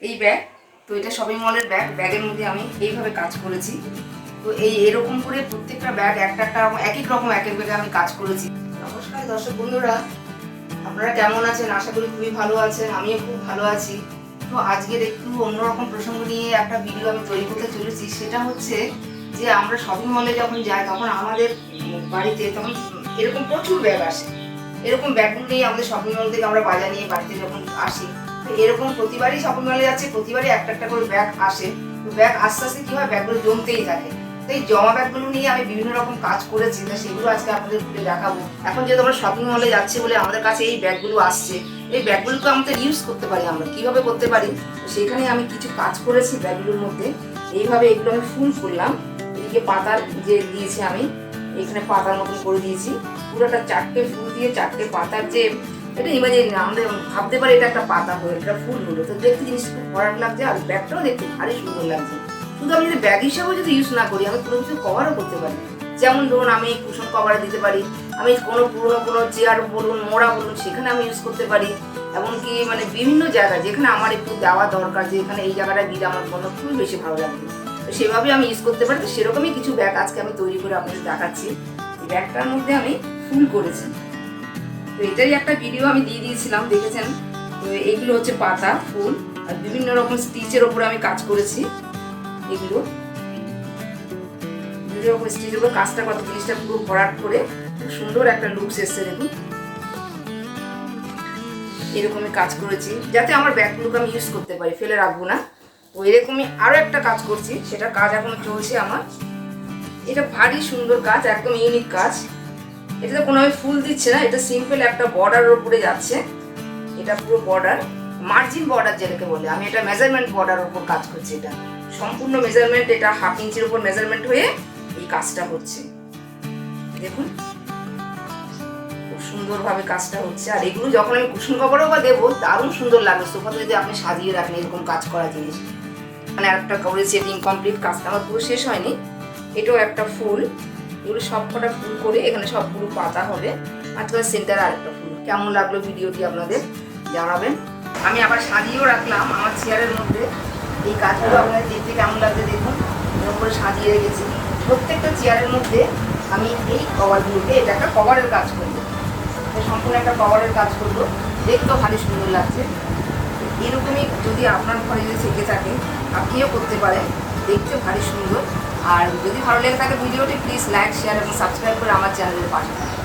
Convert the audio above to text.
এই ব্যাগ। তো এটা শপিং মলের ব্যাগ। ব্যাগের মধ্যে আমি এইভাবে কাজ করেছি। তো এরকম করে প্রত্যেকটা ব্যাগ একটা এক এক রকম এক এক ব্যাগে আমি কাজ করেছি। নমস্কার দর্শক বন্ধুরা, আপনারা কেমন আছেন? আশা করি খুবই ভালো আছেন। আমিও খুব ভালো আছি। তো আজকের একটু অন্যরকম প্রসঙ্গ নিয়ে একটা ভিডিও আমি তৈরি করতে চলেছি। সেটা হচ্ছে যে আমরা শপিং মলে যখন যাই তখন আমাদের বাড়িতে তখন এরকম প্রচুর ব্যাগ আসে। এরকম ব্যাগগুলো নিয়ে আমাদের শপিং মল থেকে আমরা বাজার নিয়ে বাড়িতে যখন আসি, তো এরকম প্রতিবারই শপিং মলে যাচ্ছে, প্রতিবারই একটা একটা করে ব্যাগ আসে। তো ব্যাগ আস্তে আস্তে কি হয়, ব্যাগগুলো জমতেই থাকে। তো এই জমা ব্যাগগুলো নিয়ে আমি বিভিন্ন রকম কাজ করেছি। তো সেগুলো আজকে আপনাদের ঘুরে দেখাবো। এখন যেহেতু আমরা শপিং মলে যাচ্ছি বলে আমাদের কাছে এই ব্যাগগুলো আসছে, এই ব্যাগগুলো তো আমাদের ইউজ করতে পারি। আমরা কিভাবে করতে পারি, সেখানে আমি কিছু কাজ করেছি ব্যাগগুলোর মধ্যে। এইভাবে এগুলো আমি ফুল করলাম। এদিকে পাতার যে দিয়েছি আমি, এখানে পাতার মতন করে দিয়েছি। পুরোটা 4টে ফুল দিয়ে 4টে পাতার যে এটা ইমাজিন আমাদের ভাবতে পারি এটা একটা পাতা হলো, এটা ফুল হলো। তো দেখতে জিনিসটা খুব ভরাট লাগছে আর ব্যাগটাও দেখতে ভারী সুন্দর লাগছে। শুধু আমি যদি ব্যাগ হিসাবেও যদি ইউজ না করি, আমি কোনো কিছু কভারও করতে পারি। যেমন ধরুন আমি কুশন কভারে দিতে পারি, আমি কোনো পুরোনো কোনো চেয়ার বলুন, মোড়া বলুন, সেখানে আমি ইউজ করতে পারি। এমনকি মানে বিভিন্ন জায়গায় যেখানে আমার একটু দেওয়া দরকার, যে এখানে এই জায়গাটা দিলে আমার মনে খুবই বেশি ভালো লাগবে, তো সেভাবে আমি ইউজ করতে পারি। তো সেরকমই কিছু ব্যাগ আজকে আমি তৈরি করে আপনাদের দেখাচ্ছি। এই ব্যাগটার মধ্যে আমি ফুল করেছি। তো এটাই একটা ভিডিও আমি দিয়ে দিয়েছিলাম, দেখেছেন। তো এইগুলো হচ্ছে পাতা, ফুল আর বিভিন্ন রকম স্টিচের ওপরে আমি কাজ করেছি। এগুলো বিভিন্ন রকম স্টিচের উপরে কাজটা কত জিনিসটা পুরো ভরাট করে খুব সুন্দর একটা লুকস এসছে। দেখুন এরকমই কাজ করেছি যাতে আমার ব্যাগগুলোকে আমি ইউজ করতে পারি, ফেলে রাখবো না। তো এরকমই আরো একটা কাজ করছি, সেটা কাজ এখনো চলছে আমার। এটা ভারী সুন্দর কাজ, একদম ইউনিক কাজ। এটাতে কোনো ফুল দিচ্ছে না, এটা সিম্পল একটা বর্ডারের উপরে যাচ্ছে। এটা পুরো বর্ডার, মার্জিন বর্ডার যেটাকে বলে। আমি এটা মেজারমেন্ট বর্ডারের উপর কাজ করছি। এটা সম্পূর্ণ মেজারমেন্ট, এটা 1/2 ইঞ্চির উপর মেজারমেন্ট হয়ে এই কাজটা হচ্ছে। দেখুন খুব সুন্দরভাবে কাজটা হচ্ছে। আর এগুলো যখন আমি কুশন কভারও বা দেবো, দারুণ সুন্দর লাগবে সোফাতে যদি আপনি সাজিয়ে রাখেন এরকম কাজ করা জিনিস। মানে একটা করেছি, এটা ইনকমপ্লিট, কাজটা আমার পুরো শেষ হয়নি। এটাও একটা ফুল। এগুলো সব কটা ফুল করে এখানে সবগুলো পাতা হবে, মাঝখানে সেন্টারে আরেকটা ফুল। কেমন লাগলো ভিডিওটি আপনাদের জানাবেন। আমি আবার সাজিয়েও রাখলাম আমার চেয়ারের মধ্যে। এই কাজগুলো আপনাদের দেখতে কেমন লাগছে দেখুন, এরকম করে সাজিয়ে রেখেছি। প্রত্যেকটা চেয়ারের মধ্যে আমি এই কভারগুলোকে, এটা একটা কভারের কাজ করবো, সম্পূর্ণ একটা কভারের কাজ করবো। দেখতেও ভারী সুন্দর লাগছে। এরকমই যদি আপনার ঘরে যদি থেকে থাকে, আপনিও করতে পারেন, দেখতে ভারী সুন্দর। আর যদি ভালো লেগে থাকে ভিডিওটি, প্লিজ লাইক, শেয়ার এবং সাবস্ক্রাইব করে আমার চ্যানেলের পাশে থাকুন।